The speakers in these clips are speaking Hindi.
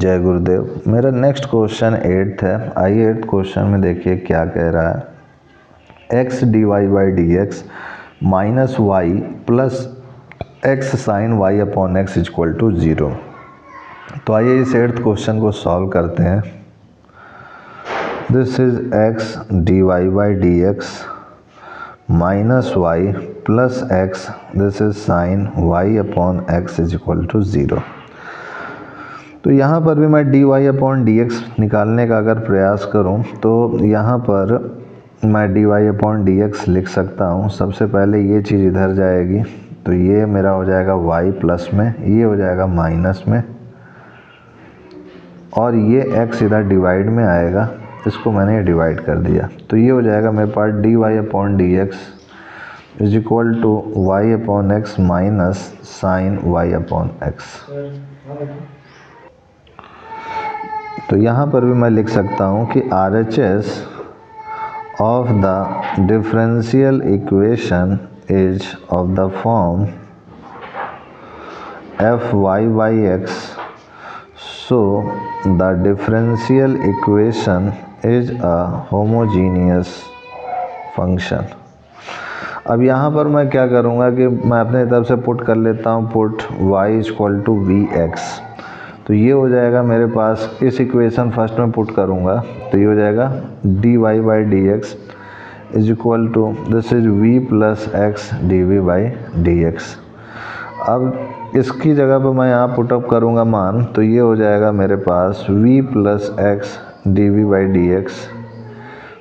जय गुरुदेव। मेरा नेक्स्ट क्वेश्चन 8th है। आइए 8th क्वेश्चन में देखिए क्या कह रहा है। x dy by D x minus y plus x sine y upon x equal to 0। तो आइए इस 8th क्वेश्चन को सॉल्व करते हैं। This is x dy by D x minus y plus x, this is sine y upon x is equal to 0। तो यहाँ पर भी मैं dy अपॉन डी एक्स निकालने का अगर प्रयास करूँ तो यहाँ पर मैं dy अपॉन डी एक्स लिख सकता हूँ। सबसे पहले ये चीज़ इधर जाएगी तो ये मेरा हो जाएगा y प्लस में, ये हो जाएगा माइनस में, और ये x इधर डिवाइड में आएगा, इसको मैंने डिवाइड कर दिया। तो ये हो जाएगा मेरे पास dy upon d x is equal to y upon x minus sine y upon x. तो यहाँ पर भी मैं लिख सकता हूँ कि RHS of the differential equation is of the form f y by x, so the differential equation is a homogeneous function. अब यहाँ पर मैं क्या करूँगा कि मैं अपने तरफ से पुट कर लेता हूँ, put y equal to we x. तो ये हो जाएगा मेरे पास, इस इक्वेशन फर्स्ट में पुट करूँगा तो ये हो जाएगा dy by D x is equal to this is v plus x D we by D x. अब इसकी जगह पर मैं यहाँ पुटअप करूँगा मान, तो ये हो जाएगा मेरे पास v plus x D we by D x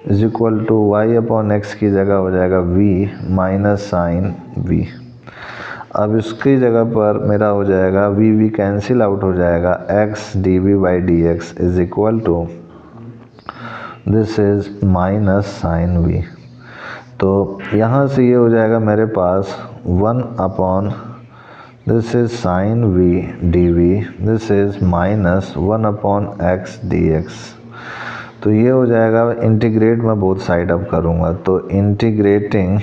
is equal to y upon x की जगह हो जाएगा v माइनस साइन v। अब इसकी जगह पर मेरा हो जाएगा v कैंसिल आउट हो जाएगा, x D we by D x is equal to this is minus sine v। तो यहाँ से ये हो जाएगा मेरे पास 1 upon this is sine v d v, this is minus 1 upon x d x. तो ये हो जाएगा, इंटीग्रेट मैं बोथ साइड अप करूँगा तो इंटीग्रेटिंग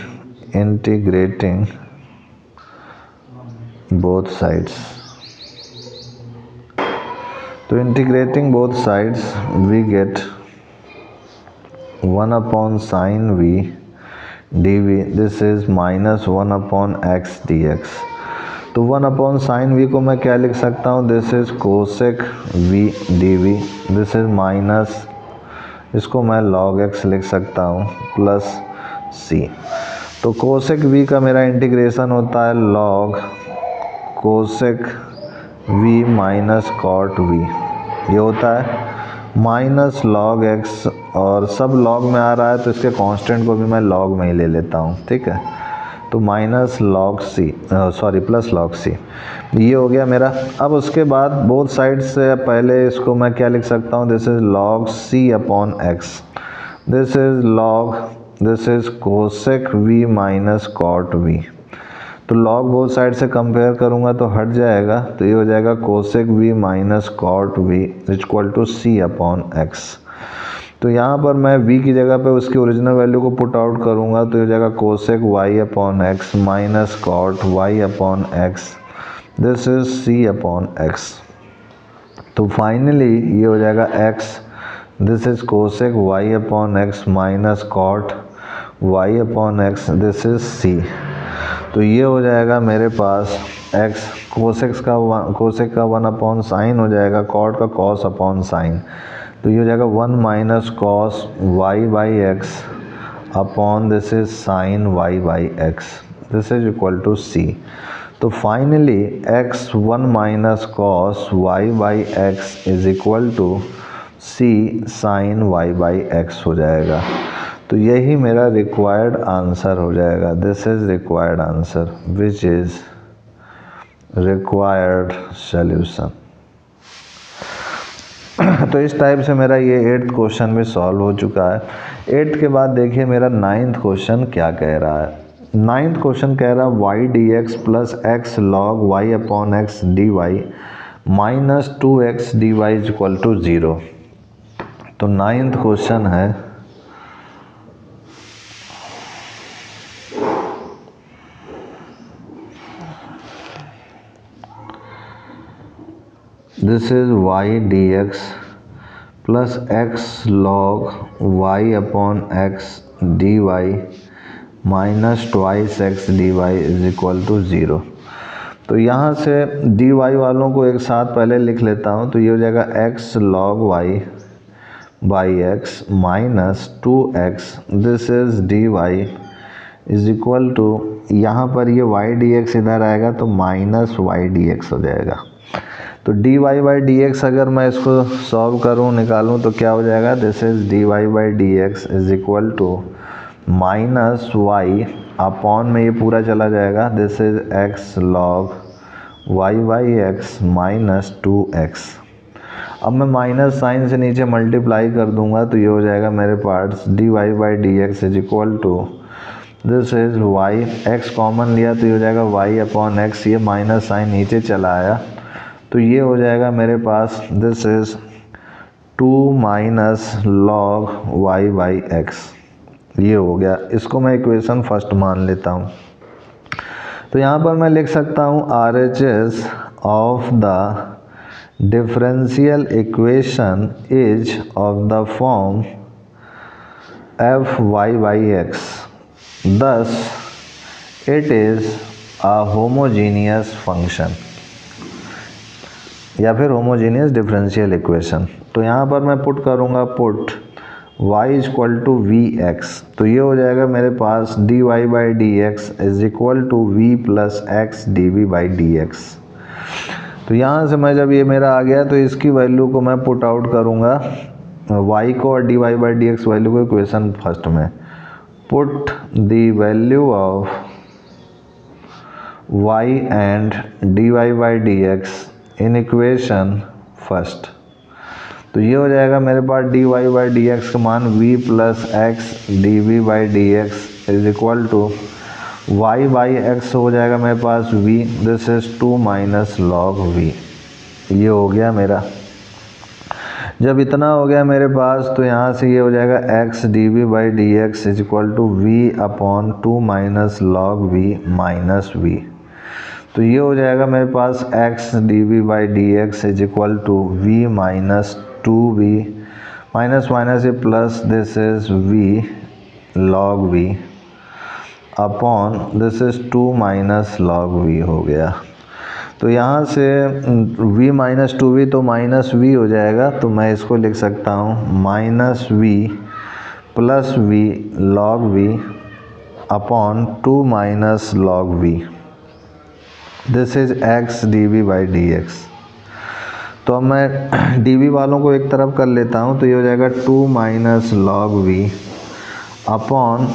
both sides, तो integrating both sides we get 1 upon sin v dv, this is minus 1 upon x dx। तो 1 upon sin v को मैं क्या लिख सकता हूँ, this is cosec v dv, this is minus, इसको मैं log x लिख सकता हूँ प्लस c। तो cosec v का मेरा इंटीग्रेशन होता है log cosec v minus cot v, ये होता है माइनस लॉग x, और सब लॉग में आ रहा है तो इसके कांस्टेंट को भी मैं लॉग में ही ले लेता हूँ, ठीक है। तो minus log c, sorry plus log c, ये हो गया मेरा। अब उसके बाद बोथ साइड से पहले इसको मैं क्या लिख सकता हूँ, this is log c upon x, this is log, this is cosec v minus cot v। तो लॉग बोथ साइड से कंपेयर करूँगा तो हट जाएगा, तो ये हो जाएगा cosec v minus cot v equal to c upon x। तो यहाँ पर मैं v की जगह पे उसकी ओरिजिनल वैल्यू को पुट आउट करूँगा तो ये हो जाएगा cosec y upon x minus cot y upon x, this is c upon x। तो फाइनली ये हो जाएगा x, this is cosec y upon x minus cot y upon x, this is c। तो ये हो जाएगा मेरे पास x, कोसेक का 1 अपॉन साइन हो जाएगा, कॉट का कॉस अपॉन साइन, तो ये हो जाएगा 1 minus cos y by x upon this is sine y by x, this is equal to c। तो finally x 1 minus cos y by x is equal to c sine y by x हो जाएगा। तो यही मेरा रिक्वायर्ड आंसर हो जाएगा, this is required answer which is required solution. तो इस टाइप से मेरा ये 8th क्वेश्चन भी सॉल्व हो चुका है। 8th के बाद देखिए मेरा 9th क्वेश्चन क्या कह रहा है। 9th क्वेश्चन कह रहा है y d x plus x log y upon x d y minus 2x d Y is equal to 0। तो 9th क्वेश्चन है this is y D x plus x log y upon x d y minus twice x d Y is equal to 0। तो यहाँ से डी वाई वालों को एक साथ पहले लिख लेता हूँ। तो ये हो जाएगा x log Y by x minus 2x this is d Y is equal to, यहाँ पर ये वाई डी एक्स इधर आएगा तो माइनस वाई डी एक्स हो जाएगा। तो d Y by D x अगर मैं इसको सॉल्व करूँ निकालूँ तो क्या हो जाएगा, this is d Y by D x is equal to minus y upon में ये पूरा चला जाएगा, this is x log Y by x minus 2x। अब मैं माइनस साइन से नीचे मल्टीप्लाई कर दूंगा तो ये हो जाएगा मेरे पास D Y by D x is equal to, this is Y, X common लिया तो ये हो जाएगा वाई अपॉन एक्स, ये माइनस साइन नीचे चला आया तो ये हो जाएगा मेरे पास, this is 2 minus log Y by X. ये हो गया, इसको मैं इक्वेशन फर्स्ट मान लेता हूँ। तो यहाँ पर मैं लिख सकता हूँ RHS of the differential equation is of the form f y by x, thus it is a homogeneous function या फिर होमोजीनियस डिफरेंशियल इक्वेशन। तो यहाँ पर मैं पुट करूँगा, put y is equal to we x, तो ये हो जाएगा मेरे पास D Y by D x is equal to V plus x D we by D x. तो यहाँ से मैं जब ये मेरा आ गया तो इसकी वैल्यू को मैं पुट आउट करूँगा, y को और D Y by D X value को इक्वेशन फर्स्ट में, put the value of y and D Y by D X in equation first. तो ये हो जाएगा मेरे पास D Y by D X का मान v plus x D we by D x is equal to Y by x हो जाएगा मेरे पास v, this is 2 minus log v। ये हो गया मेरा। जब इतना हो गया मेरे पास तो यहाँ से ये हो जाएगा x D we by D x is equal to V upon 2 minus log v minus v। तो ये हो जाएगा मेरे पास x D we by D x is equal to V minus 2v minus minus ये plus, this is v log v upon this is 2 minus log v हो गया। तो यहाँ से v माइनस 2v तो माइनस v हो जाएगा, तो मैं इसको लिख सकता हूँ minus v plus v log v upon 2 minus log v, this is x D we by D x. तो अब मैं डी वी वालों को एक तरफ कर लेता हूँ तो ये हो जाएगा 2 minus log v upon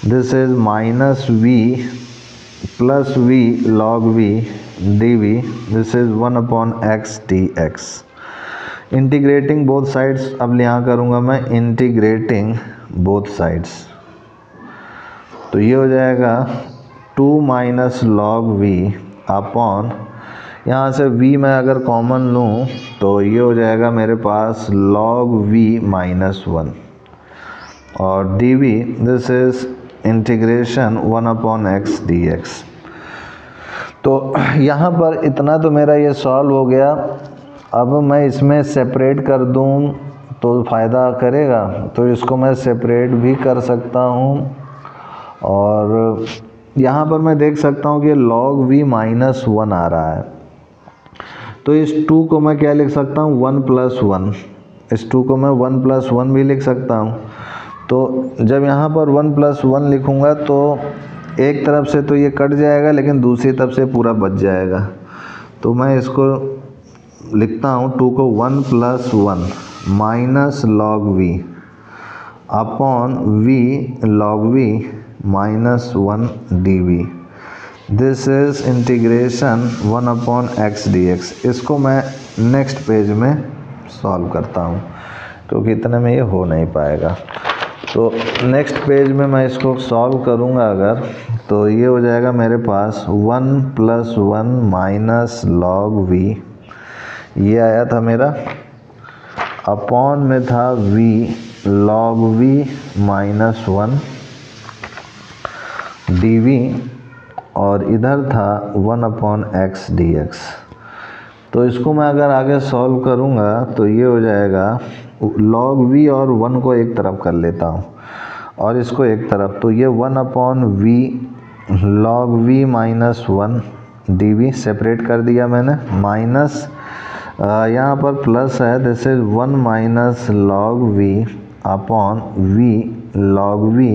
this is minus v plus v log v d v, this is 1 upon x d x. Integrating both sides अब यहाँ करूँगा मैं, इंटीग्रेटिंग बोथ साइड्स तो ये हो जाएगा 2 माइनस लॉग वी अपॉन, यहाँ से v मैं अगर कॉमन लूँ तो ये हो जाएगा मेरे पास log v माइनस 1 और dv, this is integration 1 upon x d x. तो यहाँ पर इतना तो मेरा ये सॉल्व हो गया। अब मैं इसमें सेपरेट कर दूँ तो फ़ायदा करेगा, तो इसको मैं सेपरेट भी कर सकता हूँ। और यहाँ पर मैं देख सकता हूँ कि log v माइनस 1 आ रहा है, तो इस 2 को मैं क्या लिख सकता हूँ 1 प्लस 1, इस 2 को मैं 1 प्लस 1 भी लिख सकता हूँ। तो जब यहाँ पर 1 प्लस 1 लिखूँगा तो एक तरफ से तो ये कट जाएगा लेकिन दूसरी तरफ से पूरा बच जाएगा। तो मैं इसको लिखता हूँ 2 को 1 plus 1 minus log v upon v log v minus 1 d v, this is integration 1 upon x d x. इसको मैं नेक्स्ट पेज में सॉल्व करता हूँ क्योंकि इतने में ये हो नहीं पाएगा। तो नेक्स्ट पेज में मैं इसको सॉल्व करूँगा अगर, तो ये हो जाएगा मेरे पास 1 प्लस 1 माइनस लॉग वी, ये आया था मेरा, अपॉन में था v log v minus 1 dv और इधर था 1 अपॉन एक्स डी एक्स। तो इसको मैं अगर आगे सॉल्व करूँगा तो ये हो जाएगा log v और 1 को एक तरफ कर लेता हूँ और इसको एक तरफ, तो ये 1/v log v minus 1 dv separate कर दिया मैंने, माइनस यहाँ पर प्लस है, this is 1 minus log v upon v log v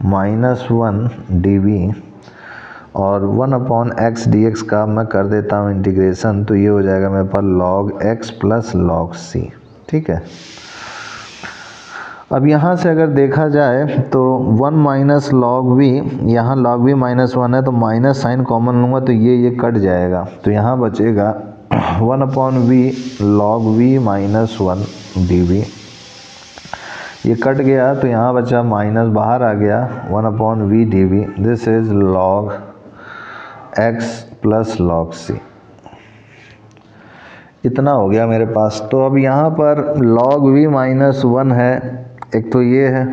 minus 1 dv और 1 x dx का मैं कर देता हूँ इंटीग्रेशन, तो ये हो जाएगा मेरे पास log x plus log c। ठीक है, अब यहाँ से अगर देखा जाए तो 1 माइनस log v, यहाँ log v माइनस 1 है तो माइनस साइन कॉमन लूँगा तो ये कट जाएगा, तो यहाँ बचेगा 1/v log v minus 1 dv। ये कट गया तो यहाँ बचा माइनस बाहर आ गया 1/v dv, this is log x plus log c। इतना हो गया मेरे पास। तो अब यहाँ पर log v माइनस 1 है, एक तो ये है,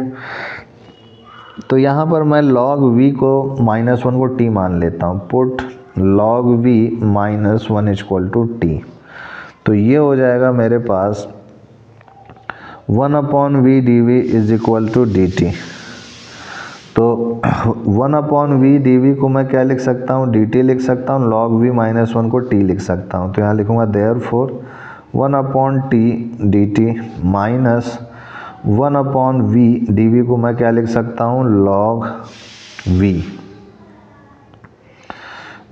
तो यहाँ पर मैं log v को माइनस 1 को t मान लेता हूँ, put log v minus 1 equal to t, तो ये हो जाएगा मेरे पास 1/v dv is equal to dt। तो 1/v dv को मैं क्या लिख सकता हूँ, dt लिख सकता हूँ, log v माइनस 1 को t लिख सकता हूँ, तो यहाँ लिखूँगा therefore 1/t dt minus 1/v dv को मैं क्या लिख सकता हूँ, log v,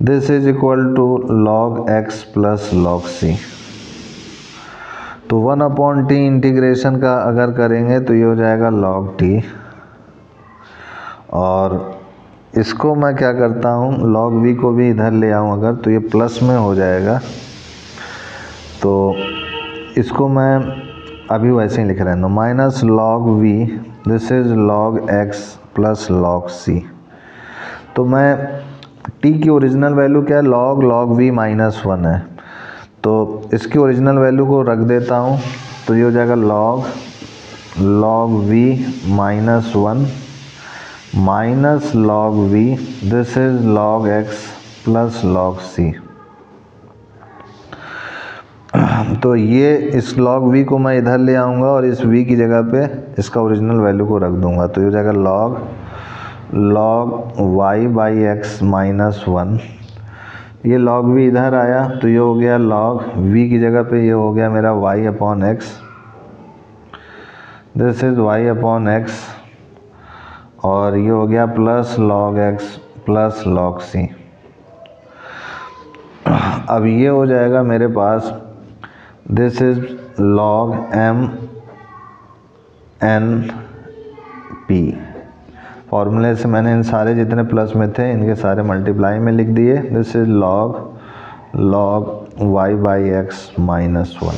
this is equal to log x plus log c। तो 1/t इंटीग्रेशन का अगर करेंगे तो ये हो जाएगा log t, और इसको मैं क्या करता हूँ, log v को भी इधर ले आऊँ अगर, तो ये प्लस में हो जाएगा, तो इसको मैं अभी वैसे ही लिख रहा हूँ, minus log v, this is log x plus log c। तो मैं t की ओरिजिनल वैल्यू क्या है, log v माइनस 1 है, तो इसकी ओरिजिनल वैल्यू को रख देता हूँ, तो ये हो जाएगा log v minus 1 minus log v, this is log x plus log c। तो ये इस log v को मैं इधर ले आऊँगा और इस v की जगह पे इसका ओरिजिनल वैल्यू को रख दूँगा, तो ये हो जाएगा log y by x minus 1, ये log v इधर आया तो ये हो गया log v की जगह पे ये हो गया मेरा y upon x, this is y upon x, और ये हो गया plus log x plus log c। अब ये हो जाएगा मेरे पास, this is log m n p, फॉर्मूले से मैंने इन सारे जितने प्लस में थे इनके सारे मल्टीप्लाई में लिख दिए, this is log y by x minus 1।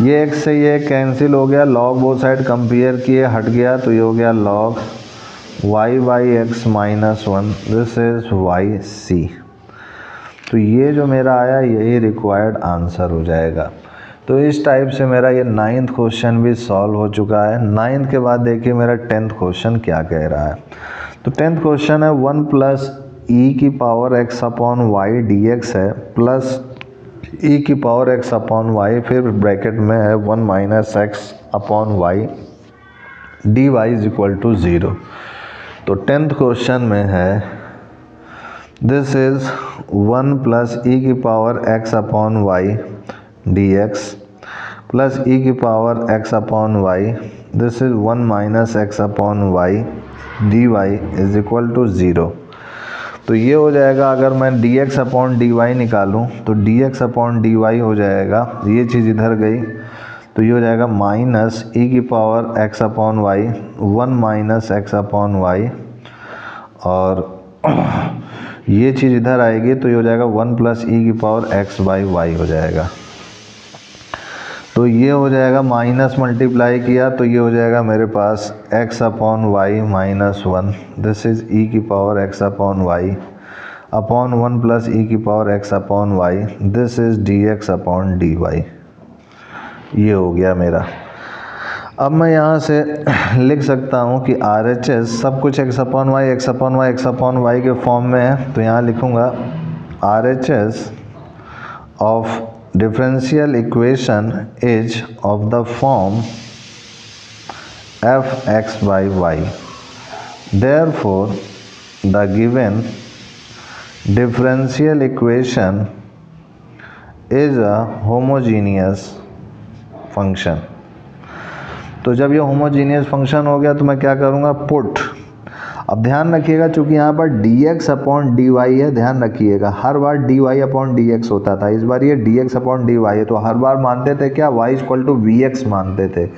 ये x से ये कैंसिल हो गया, log बोथ साइड कंपेयर किए हट गया, तो ये हो गया log y by x minus 1, this is yc। तो ये जो मेरा आया यही रिक्वायर्ड आंसर हो जाएगा। तो इस टाइप से मेरा ये 9th क्वेश्चन भी सॉल्व हो चुका है। 9th के बाद देखिए मेरा 10th क्वेश्चन क्या कह रहा है। तो 10th क्वेश्चन है 1 प्लस ई की power x upon Y D x है, प्लस ई की पावर x अपॉन वाई, फिर ब्रैकेट में है 1 minus x upon Y D Y is equal to 0। तो 10th क्वेश्चन में है दिस इज 1 प्लस ई की power x upon Y D x plus ई की power x upon Y, this is 1 minus x upon Y D Y is equal to 0। तो ये हो जाएगा, अगर मैं D X upon D Y निकालूँ तो D X upon D Y हो जाएगा, ये चीज़ इधर गई तो ये हो जाएगा माइनस ई की power x upon y 1 minus x upon y, और ये चीज़ इधर आएगी तो ये हो जाएगा 1 प्लस ई की पावर x बाई वाई हो जाएगा। तो ये हो जाएगा, माइनस मल्टीप्लाई किया तो ये हो जाएगा मेरे पास x upon Y minus 1, this is E की power x upon Y upon 1 plus ई की power x upon Y, this is D X upon D Y. ये हो गया मेरा। अब मैं यहाँ से लिख सकता हूँ कि RHS सब कुछ x upon y x upon y x upon y के फॉर्म में है, तो यहाँ लिखूँगा RHS of differential equation is of the form f(x) by y. Therefore, the given differential equation is a homogeneous function. तो जब ये होमोजीनियस फंक्शन हो गया तो मैं क्या करूँगा, पुट। अब ध्यान रखिएगा, चूंकि यहाँ पर dx अपॉन dy है, ध्यान रखिएगा हर बार dy अपॉन dx होता था, इस बार ये dx अपॉन dy है, तो हर बार मानते थे क्या, y इक्वल टू vx मानते थे,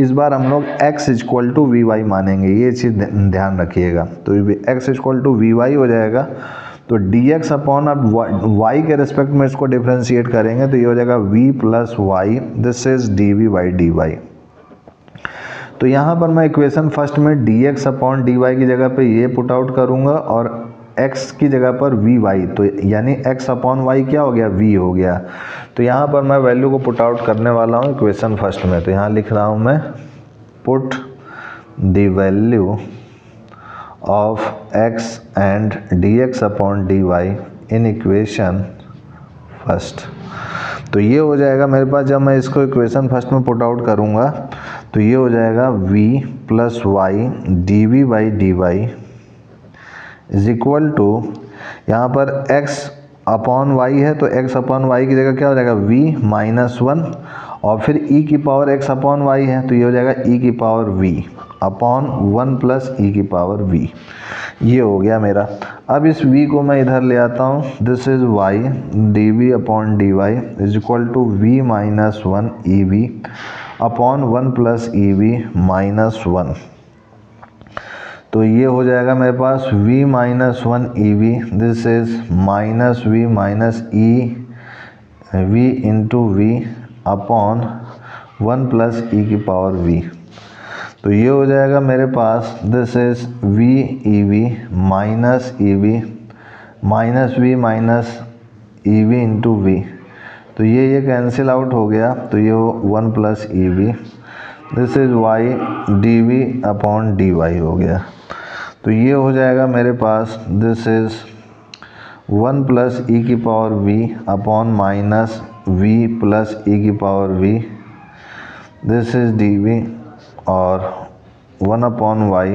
इस बार हम लोग x इक्वल टू vy मानेंगे, ये चीज़ ध्यान रखिएगा। तो x इक्वल टू vy हो जाएगा, तो dx अपॉन अब y के रिस्पेक्ट में इसको डिफ्रेंशिएट करेंगे तो ये हो जाएगा v plus y, this is dv by dy। तो यहाँ पर मैं इक्वेशन फर्स्ट में dx अपॉन dy की जगह पे ये पुट आउट करूँगा और x की जगह पर vy, तो यानी x अपॉन y क्या हो गया, v हो गया। तो यहाँ पर मैं वैल्यू को पुट आउट करने वाला हूँ इक्वेशन फर्स्ट में, तो यहाँ लिख रहा हूँ मैं put the value of x and dx upon dy in equation first. तो ये हो जाएगा मेरे पास, जब मैं इसको इक्वेशन फर्स्ट में पुट आउट करूँगा तो ये हो जाएगा v plus y dv by dy is equal to, यहाँ पर x अपॉन y है तो x अपॉन y की जगह क्या हो जाएगा, v माइनस 1, और फिर e की पावर x अपॉन y है तो ये हो जाएगा e की power v upon 1 plus e की पावर v। ये हो गया मेरा। अब इस v को मैं इधर ले आता हूँ, दिस इज y dv अपॉन dy is equal to v minus 1 ev upon 1 plus ev minus 1। तो ये हो जाएगा मेरे पास v minus 1 ev, this is minus v minus v into v upon 1 plus e की पावर v। तो ये हो जाएगा मेरे पास, this is v ev minus ev minus v minus ev into v, तो ये कैंसिल आउट हो गया, तो ये 1 plus ev, this is y dv अपॉन dy हो गया। तो ये हो जाएगा मेरे पास, दिस इज 1 प्लस e की power v upon minus v plus e की power v, this is dv और 1 अपॉन y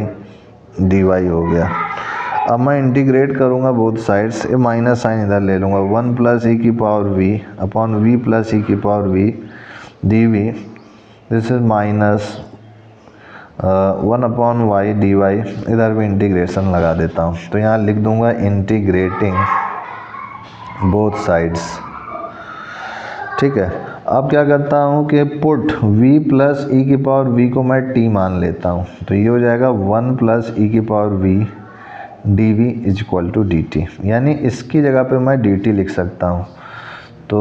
dy हो गया। अब मैं इंटीग्रेट करूँगा बोथ साइड्स, ये माइनस साइन इधर ले लूँगा, 1 प्लस e की power v upon v plus e की power v dv, this is minus 1 upon y dy, इधर भी इंटीग्रेशन लगा देता हूँ, तो यहाँ लिख दूँगा इंटीग्रेटिंग बोथ साइड्स। ठीक है, अब क्या करता हूँ कि पुट v प्लस e की पावर v को मैं t मान लेता हूँ, तो ये हो जाएगा 1 प्लस e की power v dv is equal to dt, यानी इसकी जगह पे मैं dt लिख सकता हूँ। तो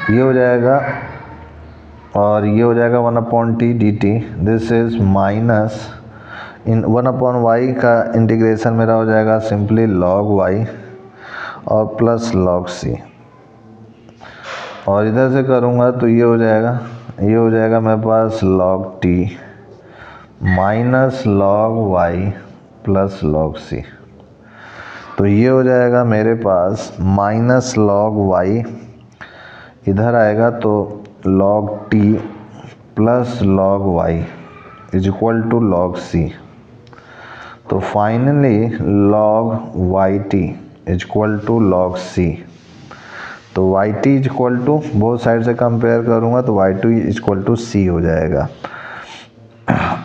ये हो जाएगा और ये हो जाएगा 1 upon T dt, this is minus in 1 upon y का इंटीग्रेशन मेरा हो जाएगा सिंपली log y और प्लस log c, और इधर से करूँगा तो ये हो जाएगा मेरे पास log t minus log y plus log c। तो ये हो जाएगा मेरे पास माइनस log y, इधर आएगा तो log t plus log y is equal to log c। तो finally log yt is equal to log c। तो yt is equal to, both side से कंपेयर करूँगा तो y2 is equal to c हो जाएगा।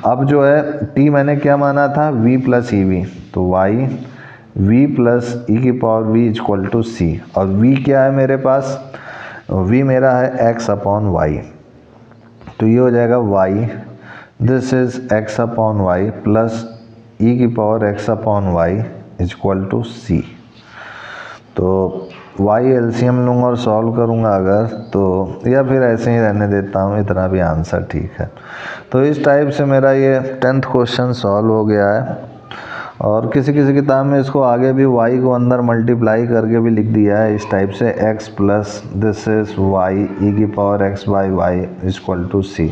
अब जो है t मैंने क्या माना था, v प्लस ev, तो y v प्लस e की power v is equal to c, और v क्या है मेरे पास, v मेरा है x अपॉन y, तो ये हो जाएगा y, this is x upon y plus e की power x upon y is equal to c। तो y एलसीएम लूँगा और सॉल्व करूँगा अगर, तो या फिर ऐसे ही रहने देता हूँ, इतना भी आंसर ठीक है। तो इस टाइप से मेरा ये 10th क्वेश्चन सॉल्व हो गया है, और किसी किसी किताब में इसको आगे भी y को अंदर मल्टीप्लाई करके भी लिख दिया है इस टाइप से, x plus this is y e की power x by y equal to c।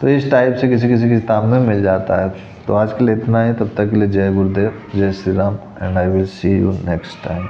तो इस टाइप से किसी किसी किताब में मिल जाता है। तो आज के लिए इतना ही, तब तक के लिए जय गुरुदेव, जय Shri Ram, and I will see you next time.